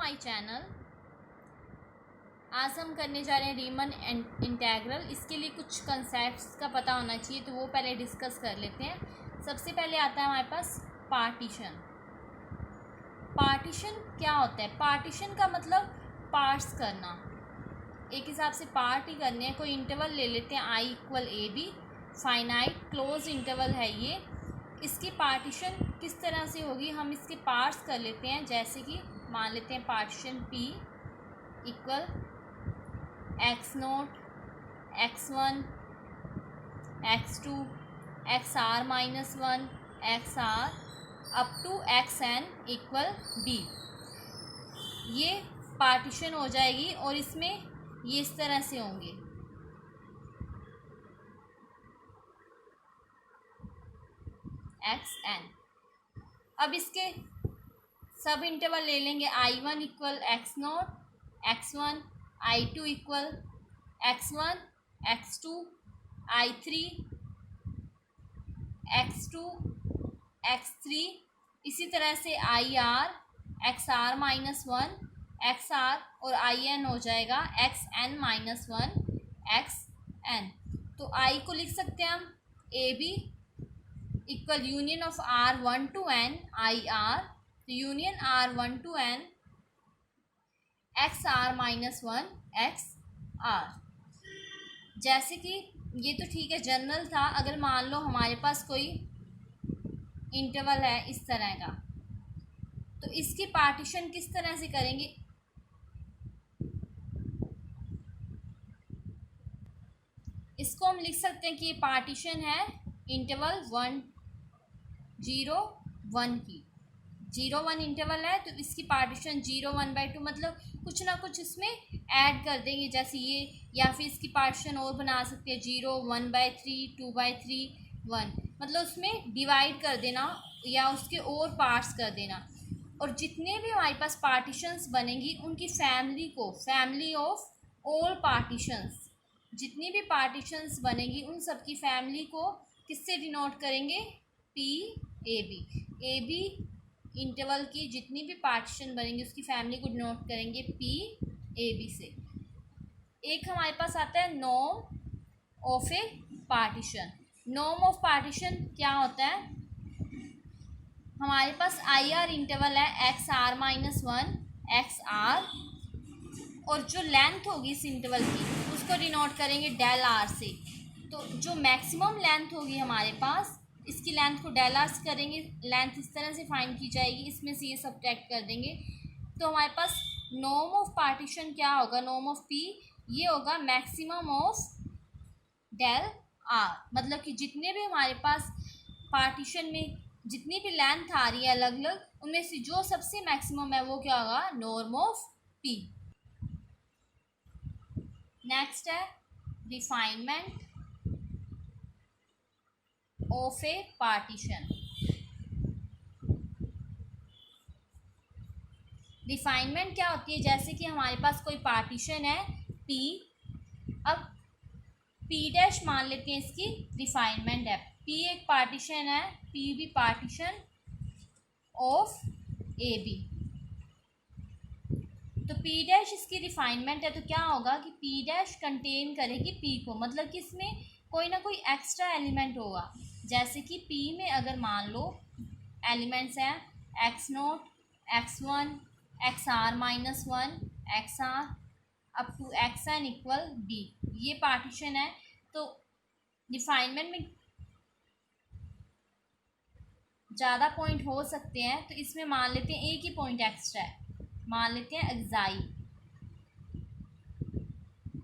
My channel. आज हम करने जा रहे हैं रीमन इंटीग्रल। इसके लिए कुछ कंसेप्ट्स का पता होना चाहिए, तो वो पहले डिस्कस कर लेते हैं। सबसे पहले आता है हमारे पास पार्टीशन। पार्टीशन क्या होता है? पार्टीशन का मतलब पार्ट्स करना, एक हिसाब से पार्ट ही करने हैं। कोई इंटरवल ले लेते हैं i = ab, finite close interval है ये। इसकी पार्टीशन किस तरह से होगी, हम इसके पार्ट्स कर लेते हैं। जैसे कि मान लेते हैं partition p = x0, x1, x2, xr-1, xr up to xn = b। ये पार्टीशन हो जाएगी और इसमें ये इस तरह से होंगे। xn। अब इसके सब इंटरवल ले लेंगे। i1 = x0, x1, i2 = x1, x2, i3, x2, x3। इसी तरह से ir, xr-1, xr और in हो जाएगा xn-1, xn। तो i को लिख सकते हैं हम ab = union of r1 to n ir, तो union r1 to n xr-1 xr। जैसे कि ये तो ठीक है, जनरल था। अगर मान लो हमारे पास कोई इंटरवल है इस तरह का, तो इसकी पार्टीशन किस तरह से करेंगे? इसको हम लिख सकते हैं कि ये पार्टीशन है इंटरवल 1, 0, 1 की। 0, 1 इंटरवल है, तो इसकी पार्टीशन 0, 1/2, मतलब कुछ ना कुछ इसमें ऐड कर देंगे। जैसे ये, या फिर इसकी पार्टीशन और बना सकते हैं 0, 1/3, 2/3, 1, मतलब उसमें डिवाइड कर देना या उसके और पार्ट्स कर देना। और जितने भी हमारे पास पार्टीशंस बनेंगी उनकी फैमिली को, फैमिली ऑफ ऑल पार्टीशंस, जितनी भी पार्टीशंस बनेंगी उन सब की फैमिली को किससे डिनोट करेंगे? ab इंटरवल की जितनी भी पार्टीशन बनेंगी उसकी फैमिली को डिनोट करेंगे ab से। एक हमारे पास आता है norm of A partition. Norm of partition क्या होता है? हमारे पास ir इंटरवल है xr-1 xr, और जो लेंथ होगी इस इंटरवल की उसको डिनोट करेंगे del r से। तो जो मैक्सिमम लेंथ होगी हमारे पास, इसकी लेंथ को del r से करेंगे। लेंथ इस तरह से फाइंड की जाएगी, इसमें से ये सब्ट्रैक्ट कर देंगे। तो हमारे पास नॉर्म ऑफ पार्टीशन क्या होगा? नॉर्म ऑफ p ये होगा मैक्सिमम ऑफ del r, मतलब कि जितने भी हमारे पास पार्टीशन में जितनी भी लेंथ आ रही है अलग अलग, उनमें से जो सबसे मैक्सिमम है वो क्या होगा? Norm of p। नेक्स्ट है refinement of A partition. Refinement क्या होती है? जैसे कि हमारे पास कोई पार्टीशन है p, अब p' मान लेते हैं इसकी रिफाइनमेंट है। p एक पार्टीशन है, p भी पार्टीशन ऑफ ab, तो p' इसकी रिफाइनमेंट है। तो क्या होगा कि p' कंटेन करेगी p को, मतलब कि इसमें कोई ना कोई एक्स्ट्रा एलिमेंट होगा। जैसे कि p में अगर मान लो एलिमेंट्स हैं x0, x1, xr-1, xr up to xn = b, ये पार्टीशन है। तो रिफाइनमेंट में ज़्यादा पॉइंट हो सकते हैं, तो इसमें मान लेते हैं एक ही पॉइंट एक्स्ट्रा है, मान लेते हैं एक्साई।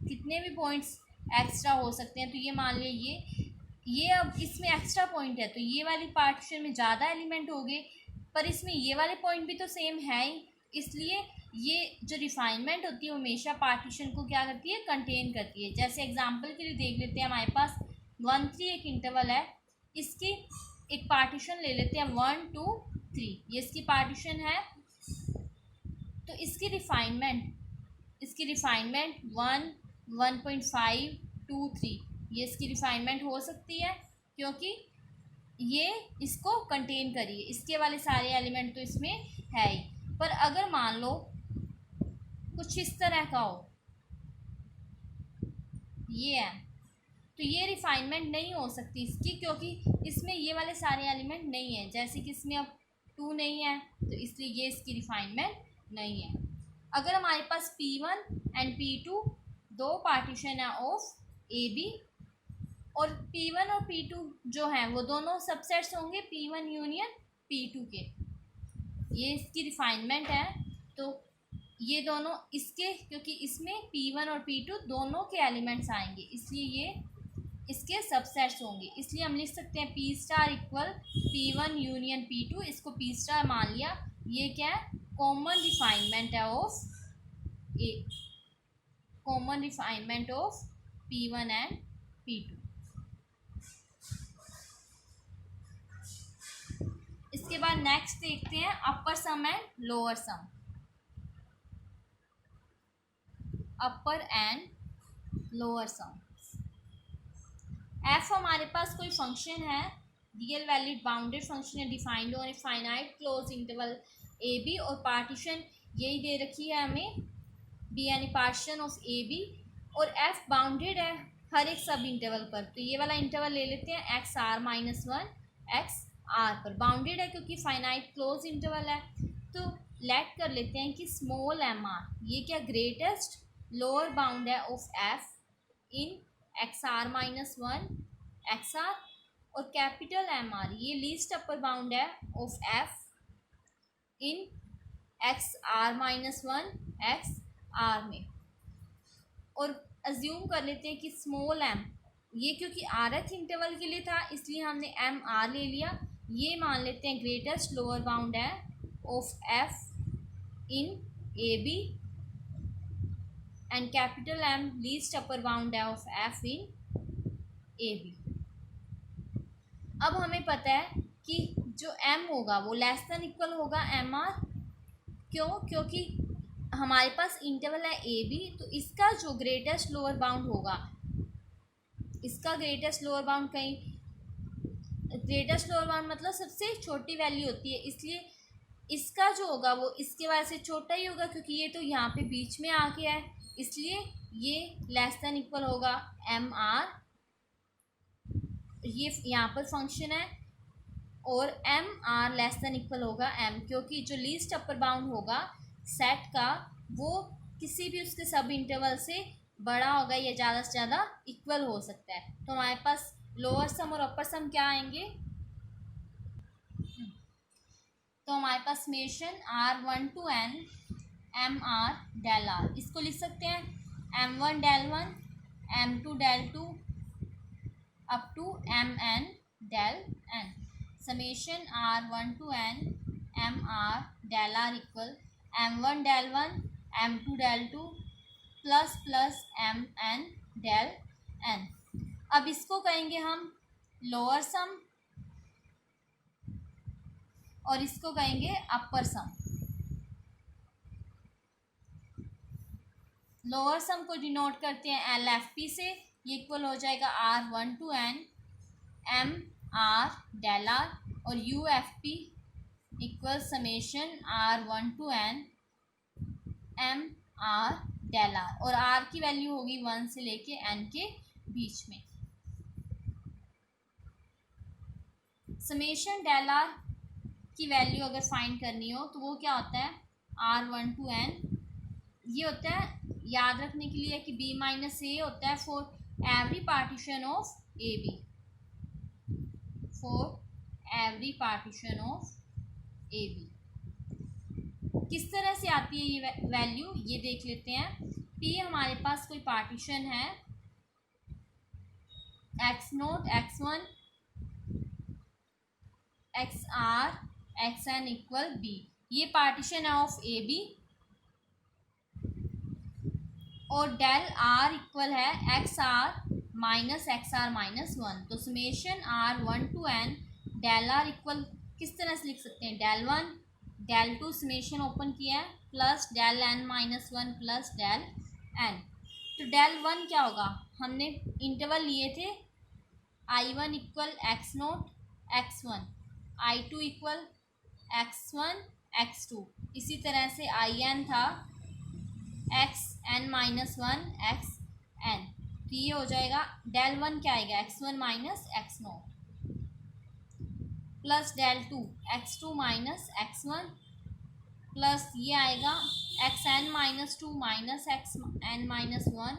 कितने भी पॉइंट्स एक्स्ट्रा हो सकते हैं, तो ये मान लिया ये अब इसमें एक्स्ट्रा पॉइंट है, तो ये वाली पार्टीशन में ज़्यादा एलिमेंट हो गए, पर इसमें ये वाले पॉइंट भी तो सेम है ही। इसलिए ये जो रिफाइनमेंट होती है हमेशा पार्टीशन को क्या करती है? कंटेन करती है। जैसे एग्जांपल के लिए देख लेते हैं, हमारे पास 1, 3 एक इंटरवल है, इसकी एक पार्टीशन ले लेते हैं 1, 2, 3, ये इसकी पार्टीशन है। तो इसकी रिफाइनमेंट 1, 1.5, 2, 3, ये इसकी रिफाइनमेंट हो सकती है, क्योंकि ये इसको कंटेन करिए, इसके वाले सारे एलिमेंट तो इसमें है ही। पर अगर मान लो कुछ इस तरह का हो, ये है, तो ये रिफाइनमेंट नहीं हो सकती इसकी, क्योंकि इसमें ये वाले सारे एलिमेंट नहीं है। जैसे कि इसमें अब 2 नहीं है, तो इसलिए ये इसकी रिफाइनमेंट नहीं है। अगर हमारे पास P1 एंड P2 दो पार्टीशन है ऑफ AB, और P1 और P2 जो हैं वो दोनों सबसेट्स होंगे P1 यूनियन P2 के, ये इसकी रिफाइनमेंट है। तो ये दोनों इसके, क्योंकि इसमें P1 और P2 दोनों के एलिमेंट्स आएंगे, इसलिए ये इसके सबसेट्स होंगे। इसलिए हम लिख सकते हैं P star equal P1 union P2, इसको P स्टार मान लिया। ये क्या है, कॉमन रिफाइनमेंट है of A, common refinement of P1 and P2। इसके बाद नेक्स्ट देखते हैं upper sum and lower sum. Upper and lower sum. F हमारे पास कोई फंक्शन है, रियल वैल्यूड बाउंडेड फंक्शन है, defined on a finite close interval A B, और पार्टीशन यही दे रखी है हमें, बी यानी पार्टीशन ऑफ ए बी, और एफ बाउंडेड है हर एक सब इंटरवल पर। तो ये वाला इंटरवल ले लेते हैं x are minus 1 x r पर, बाउंडेड है क्योंकि फाइनाइट क्लोज इंटरवल है। तो लेट कर लेते हैं कि स्मॉल एम आर, ये क्या ग्रेटेस्ट लोअर बाउंड है of F in x are minus 1 x r, और कैपिटल एम आर ये लीस्ट अपर बाउंड है of F in x are minus 1 x r में। और अज्यूम कर लेते हैं कि स्मॉल एम, ये क्योंकि आरथ इंटरवल के लिए था इसलिए हमने एम आर ले लिया, ये मान लेते हैं ग्रेटेस्ट लोअर बाउंड है of F in A B, and capital M least upper bound है of F in A B. अब हमें पता है कि जो एम होगा वो लेस देन इक्वल होगा एम आर, क्यों, क्योंकि हमारे पास इंटरवल है ए बी, तो इसका जो ग्रेटेस्ट लोअर बाउंड होगा, इसका ग्रेटेस्ट लोअर बाउंड कहीं, ग्रेटेस्ट लोअर बाउंड मतलब सबसे छोटी वैल्यू होती है, इसलिए इसका जो होगा वो इसके वजह से छोटा ही होगा, क्योंकि ये तो यहाँ पे बीच में आके है, इसलिए ये लेस देन इक्वल होगा एम आर। ये यहाँ पर फंक्शन है, और m r less than equal होगा एम, क्योंकि जो लीस्ट अपर बाउंड होगा सेट का वो किसी भी उसके सब इंटरवल से बड़ा होगा या ज़्यादा से ज़्यादा इक्वल हो सकता है। तो हमारे पास लोअर सम और अपर सम क्या आएंगे, तो हमारे पास summation R1 to n M are del are, इसको लिख सकते हैं M1 del 1 M2 del 2 up to Mn del n। Summation R1 to n M are del are equal M1 del 1 M2 del 2 plus plus Mn del n। अब इसको कहेंगे हम lower sum, और इसको कहेंगे अपर सम। लोअर सम को denote करते हैं एल एफ पी से, ये इक्वल हो जाएगा R1 to n M are del R, और U F P equal summation R1 to n M are del R, और आर की वैल्यू होगी 1 से लेके n के बीच में। समेशन डेल आर की वैल्यू अगर फाइंड करनी हो तो वो क्या होता है, R1 to n, ये होता है याद रखने के लिए कि b माइनस ए होता है for every partition of A b, for every partition of A b. किस तरह से आती है ये वैल्यू, ये देख लेते हैं। p हमारे पास कोई पार्टीशन है x naught x one x are x N equal b, ये पार्टीशन है ऑफ ए बी, और डेल आर इक्वल है एक्स आर माइनस 1। तो summation R1 to n del are equal किस तरह से लिख सकते हैं, डेल 1 डेल 2 समेशन ओपन किया है plus del n minus 1 plus del n। तो डेल 1 क्या होगा, हमने इंटरवल लिए थे I1 equal X note x1, I2 equal x1 x2, इसी तरह से In था x n minus one x n, तो ये हो जाएगा डेल वन क्या आएगा x one minus x naught plus del two x two minus x one plus ये आएगा x n minus two minus x n minus one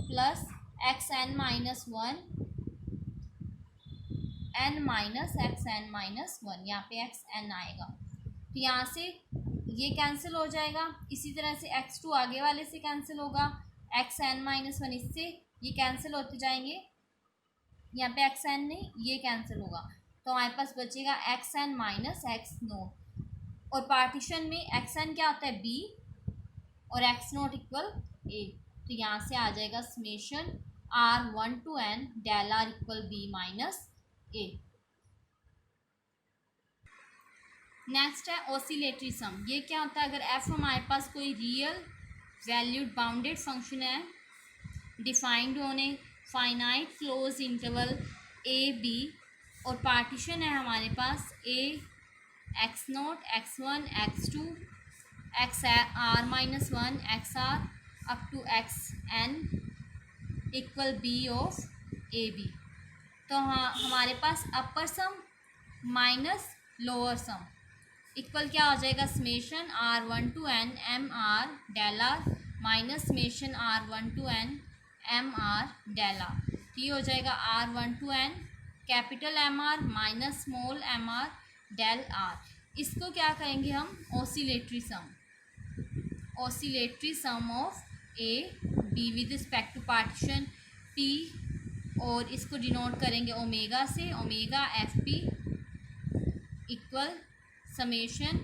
plus x n minus one n minus x n minus one, यहाँ पे x N आएगा, तो यहाँ से ये cancel हो जाएगा। इसी तरह से एक्स टू आगे वाले से कैंसिल होगा, एक्स एन माइनस वन इससे ये कैंसिल होते जाएंगे, यहाँ पे एक्स एन नहीं ये कैंसिल होगा, तो हमारे पास बचेगा x n minus x naught, और पार्टीशन में एक्स एन क्या होता है बी और एक्स नोट इक्वल ए, तो यहाँ से आ जाएगा summation are one to N del are equal B minus A. Next है ऑसिलेटरी सम। ये क्या होता है, अगर एफ हमारे पास कोई रियल वैल्यूड बाउंडेड फंक्शन है defined on a finite close interval A B, और पार्टीशन है हमारे पास A X naught x one X two X are minus one x R up to X N equal B of A B, तो हाँ हमारे पास upper sum minus lower sum equal क्या हो जाएगा summation are one to n m are del r minus summation are one to n m are del r, तो ये हो जाएगा r one to n capital m r minus small m are del are. इसको क्या कहेंगे हम oscillatory sum, oscillatory sum of A b with respect to partition p, और इसको डिनोट करेंगे ओमेगा से, omega f P equal summation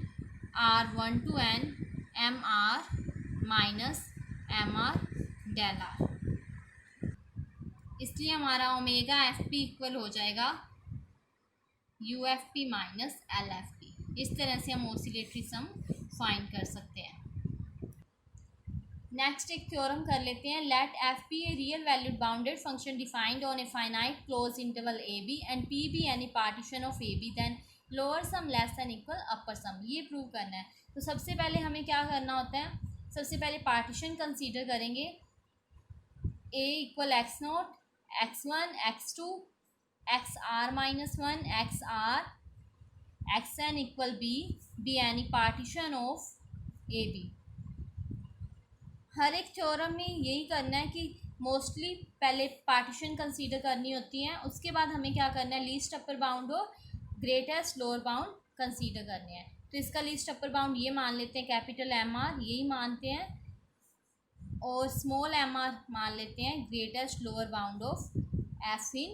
are one to n m r minus m are del r, इसलिए हमारा ओमेगा एफ पी इक्वल हो जाएगा u F p minus l f p. इस तरह से हम ऑसिलेटरी सम फाइंड कर सकते हैं। नेक्स्ट एक थ्योरम कर लेते हैं, let F P a real valued bounded function defined on a finite close interval A B and P be any partition of A B, then lower sum less than equal upper sum. ये prove करना है, तो सबसे पहले हमें क्या करना होता है, सबसे पहले पार्टीशन कंसीडर करेंगे A equal X naught x one X two X are minus one x are x N equal B, be any partition of A B. हर एक थ्योरम में यही करना है कि मोस्टली पहले पार्टीशन कंसीडर करनी होती है, उसके बाद हमें क्या करना है लीस्ट अपर बाउंड और ग्रेटेस्ट लोअर बाउंड कंसीडर करने हैं। तो इसका लीस्ट अपर बाउंड ये मान लेते हैं कैपिटल एम आर, यही मानते हैं, और स्मॉल एम आर मान लेते हैं greatest lower bound of F in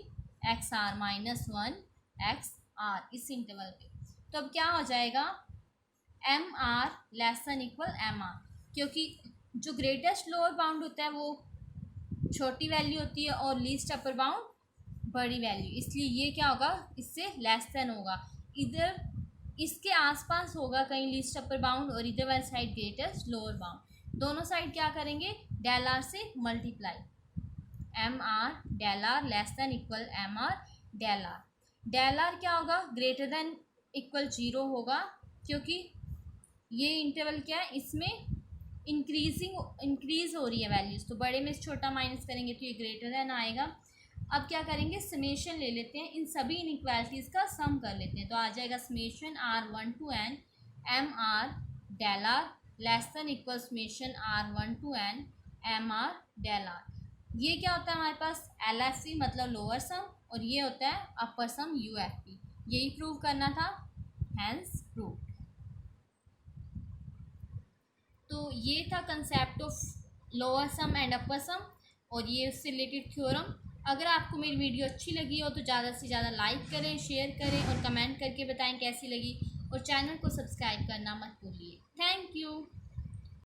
x are minus one x r इस इंटरवल पे। तो अब क्या हो जाएगा m r less than equal m r, क्योंकि जो ग्रेटेस्ट लोअर बाउंड होता है वो छोटी वैल्यू होती है और लीस्ट अपर बाउंड बड़ी वैल्यू, इसलिए ये क्या होगा इससे लेस देन होगा, इधर इसके आसपास होगा कहीं लीस्ट अपर बाउंड और इधर वाली साइड ग्रेटेस्ट लोअर बाउंड। दोनों साइड क्या करेंगे डेल आर से multiply, m are del r less than equal m are del r. Del r क्या होगा ग्रेटर देन इक्वल 0 होगा, क्योंकि ये इंटरवल क्या है इसमें इंक्रीज हो रही है वैल्यूज़, तो बड़े में छोटा माइनस करेंगे तो ये ग्रेटर देन आएगा। अब क्या करेंगे समेशन ले लेते हैं, इन सभी इनइक्वालिटीज़ का सम कर लेते हैं, तो आ जाएगा summation are one to n m are del r less than equal summation are one to n m are del r. ये क्या होता है हमारे पास एल एफ सी मतलब लोअर सम, और ये होता है upper sum U F P. यही प्रूव करना था, हैंस प्रूव। तो ये था concept of lower sum and upper sum, और ये उससे रिलेटेड थ्योरम। अगर आपको मेरी वीडियो अच्छी लगी हो तो ज़्यादा से ज़्यादा लाइक करें, शेयर करें और कमेंट करके बताएं कैसी लगी, और चैनल को सब्सक्राइब करना मत भूलिए। Thank you.